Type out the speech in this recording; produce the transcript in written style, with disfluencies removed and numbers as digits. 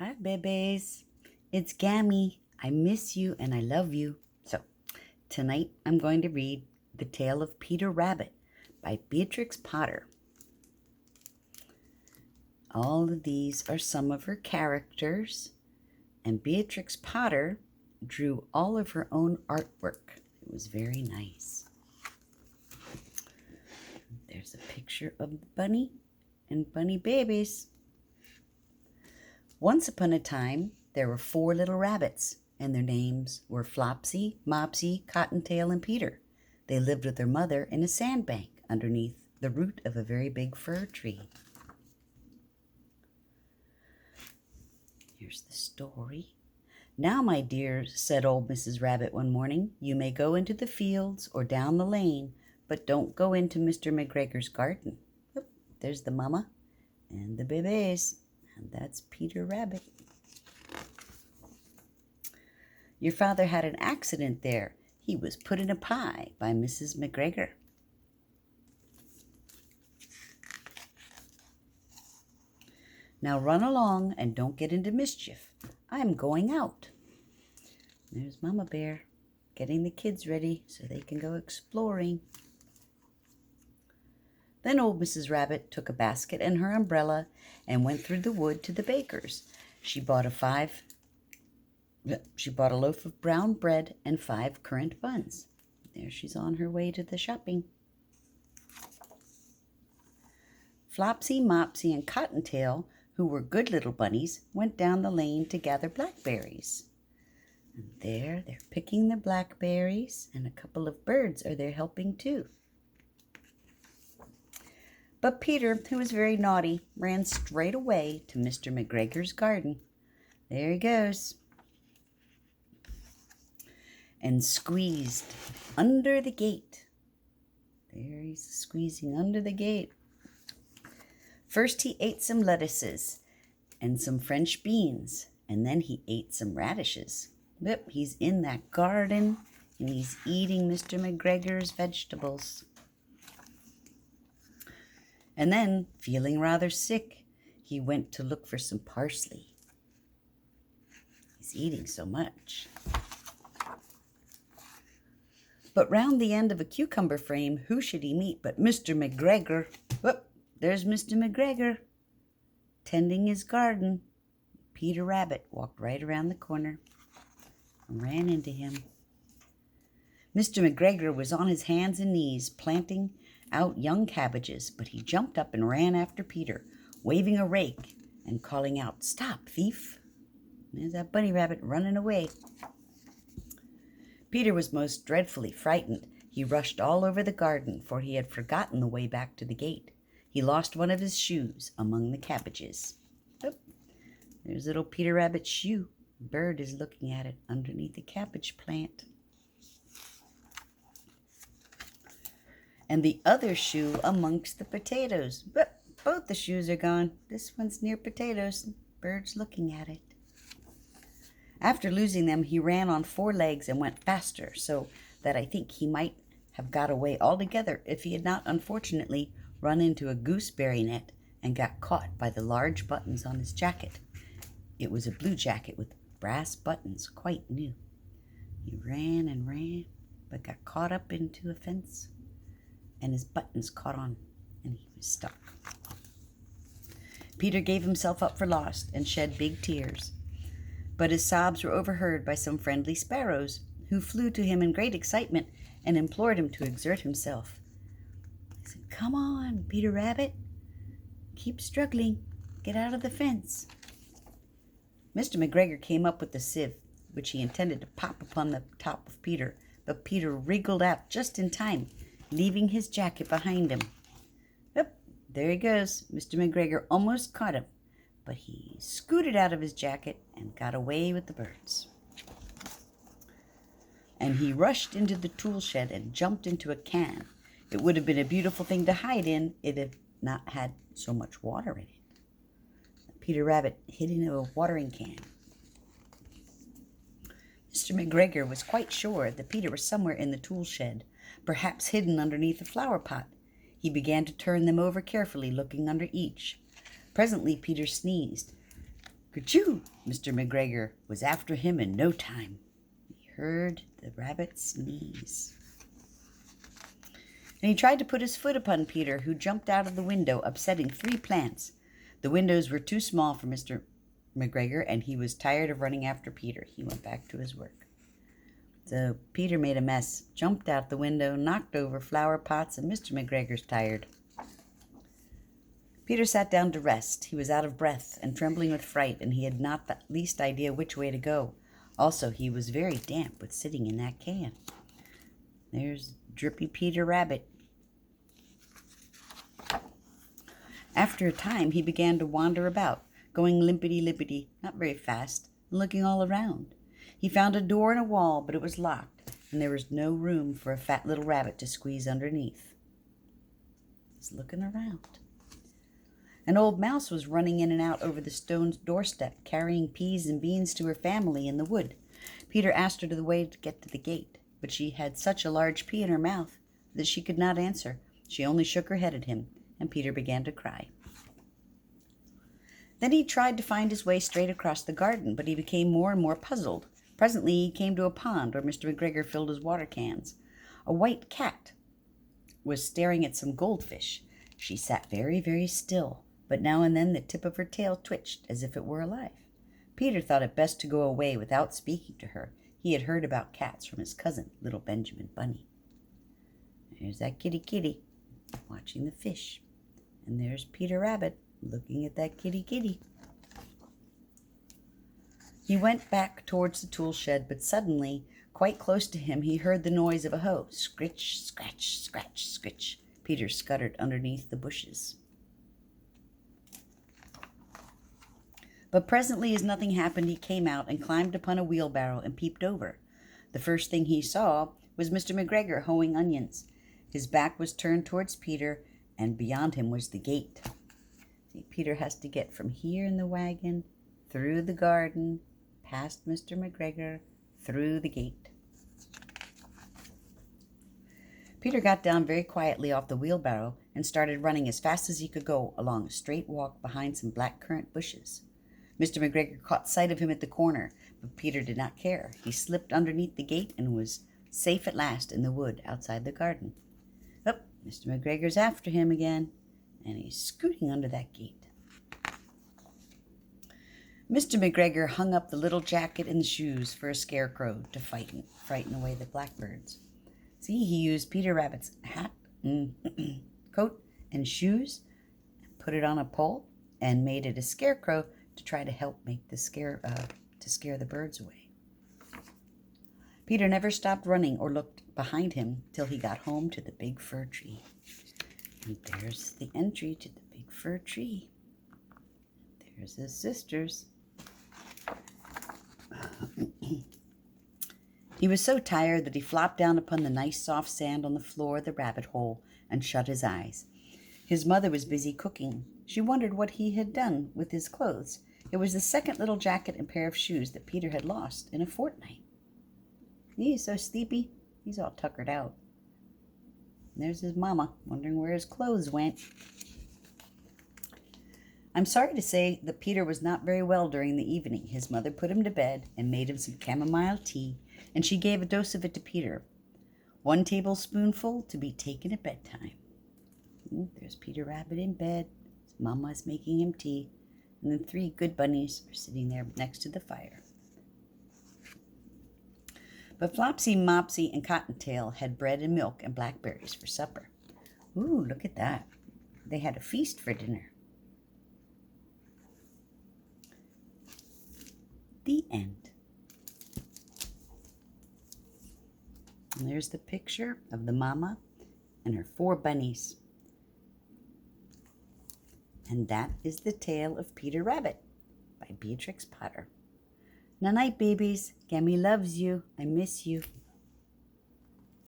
Hi, babies. It's Gammy. I miss you and I love you. So, tonight I'm going to read The Tale of Peter Rabbit by Beatrix Potter. All of these are some of her characters, and Beatrix Potter drew all of her own artwork. It was very nice. There's a picture of the bunny and bunny babies. Once upon a time, there were 4 little rabbits, and their names were Flopsy, Mopsy, Cottontail, and Peter. They lived with their mother in a sandbank underneath the root of a very big fir tree. Here's the story. "Now, my dears," said old Mrs. Rabbit one morning, "you may go into the fields or down the lane, but don't go into Mr. McGregor's garden." Oh, there's the mama and the bebés. And that's Peter Rabbit. "Your father had an accident there. He was put in a pie by Mrs. McGregor." "Now run along and don't get into mischief. I'm going out." There's Mama Bear getting the kids ready so they can go exploring. Then old Mrs. Rabbit took a basket and her umbrella and went through the wood to the baker's. She bought a loaf of brown bread and 5 currant buns. There she's on her way to the shopping. Flopsy, Mopsy, and Cottontail, who were good little bunnies, went down the lane to gather blackberries. And there they're picking the blackberries, and a couple of birds are there helping too. But Peter, who was very naughty, ran straight away to Mr. McGregor's garden. There he goes. And squeezed under the gate. There he's squeezing under the gate. First he ate some lettuces and some French beans, and then he ate some radishes. Yep, he's in that garden, and he's eating Mr. McGregor's vegetables. And then, feeling rather sick, he went to look for some parsley. He's eating so much. But round the end of a cucumber frame, who should he meet but Mr. McGregor? Whoop, there's Mr. McGregor, tending his garden. Peter Rabbit walked right around the corner and ran into him. Mr. McGregor was on his hands and knees, planting out young cabbages, but he jumped up and ran after Peter, waving a rake and calling out, "Stop, thief!" There's that bunny rabbit running away. Peter was most dreadfully frightened. He rushed all over the garden, for he had forgotten the way back to the gate. He lost one of his shoes among the cabbages. Oh, there's little Peter Rabbit's shoe. A bird is looking at it underneath the cabbage plant. And the other shoe amongst the potatoes. But both the shoes are gone. This one's near potatoes. Bird's looking at it. After losing them, he ran on 4 legs and went faster, so that I think he might have got away altogether if he had not unfortunately run into a gooseberry net and got caught by the large buttons on his jacket. It was a blue jacket with brass buttons, quite new. He ran and ran, but got caught up into a fence, and his buttons caught on, and he was stuck. Peter gave himself up for lost and shed big tears. But his sobs were overheard by some friendly sparrows, who flew to him in great excitement and implored him to exert himself. They said, "Come on, Peter Rabbit. Keep struggling. Get out of the fence." Mr. McGregor came up with the sieve, which he intended to pop upon the top of Peter, but Peter wriggled out just in time, leaving his jacket behind him. Yep, there he goes. Mr. McGregor almost caught him, but he scooted out of his jacket and got away with the birds. And he rushed into the tool shed and jumped into a can. It would have been a beautiful thing to hide in if it had not had so much water in it. Peter Rabbit hid in a watering can. Mr. McGregor was quite sure that Peter was somewhere in the tool shed, perhaps hidden underneath a flower pot. He began to turn them over carefully, looking under each. Presently Peter sneezed, Kerchoo! Mr. McGregor was after him in no time. He heard the rabbit sneeze. And he tried to put his foot upon Peter, who jumped out of the window, upsetting 3 plants. The windows were too small for Mr. McGregor, and he was tired of running after Peter. He went back to his work. So Peter made a mess, jumped out the window, knocked over flower pots, and Mr. McGregor's tired. Peter sat down to rest. He was out of breath and trembling with fright, and he had not the least idea which way to go. Also, he was very damp with sitting in that can. There's drippy Peter Rabbit. After a time, he began to wander about, going limpity-lippity, not very fast, and looking all around. He found a door in a wall, but it was locked, and there was no room for a fat little rabbit to squeeze underneath. He's looking around. An old mouse was running in and out over the stone doorstep, carrying peas and beans to her family in the wood. Peter asked her the way to get to the gate, but she had such a large pea in her mouth that she could not answer. She only shook her head at him, and Peter began to cry. Then he tried to find his way straight across the garden, but he became more and more puzzled. Presently he came to a pond where Mr. McGregor filled his water cans. A white cat was staring at some goldfish. She sat very, very still, but now and then the tip of her tail twitched as if it were alive. Peter thought it best to go away without speaking to her. He had heard about cats from his cousin, little Benjamin Bunny. There's that kitty watching the fish. And there's Peter Rabbit looking at that kitty. He went back towards the tool shed, but suddenly, quite close to him, he heard the noise of a hoe. Scritch, scratch, scratch, scritch. Peter scuttered underneath the bushes. But presently, as nothing happened, he came out and climbed upon a wheelbarrow and peeped over. The first thing he saw was Mr. McGregor hoeing onions. His back was turned towards Peter, and beyond him was the gate. See, Peter has to get from here in the wagon, through the garden, past Mr. McGregor, through the gate. Peter got down very quietly off the wheelbarrow and started running as fast as he could go along a straight walk behind some black currant bushes. Mr. McGregor caught sight of him at the corner, but Peter did not care. He slipped underneath the gate and was safe at last in the wood outside the garden. Oh, Mr. McGregor's after him again, and he's scooting under that gate. Mr. McGregor hung up the little jacket and the shoes for a scarecrow to frighten away the blackbirds. See, he used Peter Rabbit's hat, coat, and shoes, put it on a pole, and made it a scarecrow to try to help make the scare the birds away. Peter never stopped running or looked behind him till he got home to the big fir tree. And there's the entry to the big fir tree. There's his sisters. He was so tired that he flopped down upon the nice soft sand on the floor of the rabbit hole and shut his eyes. His mother was busy cooking. She wondered what he had done with his clothes. It was the second little jacket and pair of shoes that Peter had lost in a fortnight. He's so sleepy, he's all tuckered out. And there's his mama, wondering where his clothes went. I'm sorry to say that Peter was not very well during the evening. His mother put him to bed and made him some chamomile tea, and she gave a dose of it to Peter. 1 tablespoonful to be taken at bedtime. There's Peter Rabbit in bed. His mama is making him tea, and the 3 good bunnies are sitting there next to the fire. But Flopsy, Mopsy, and Cottontail had bread and milk and blackberries for supper. Ooh, look at that. They had a feast for dinner. The end. And there's the picture of the mama and her 4 bunnies. And that is the tale of Peter Rabbit by Beatrix Potter. Night-night, babies. Gammy loves you. I miss you.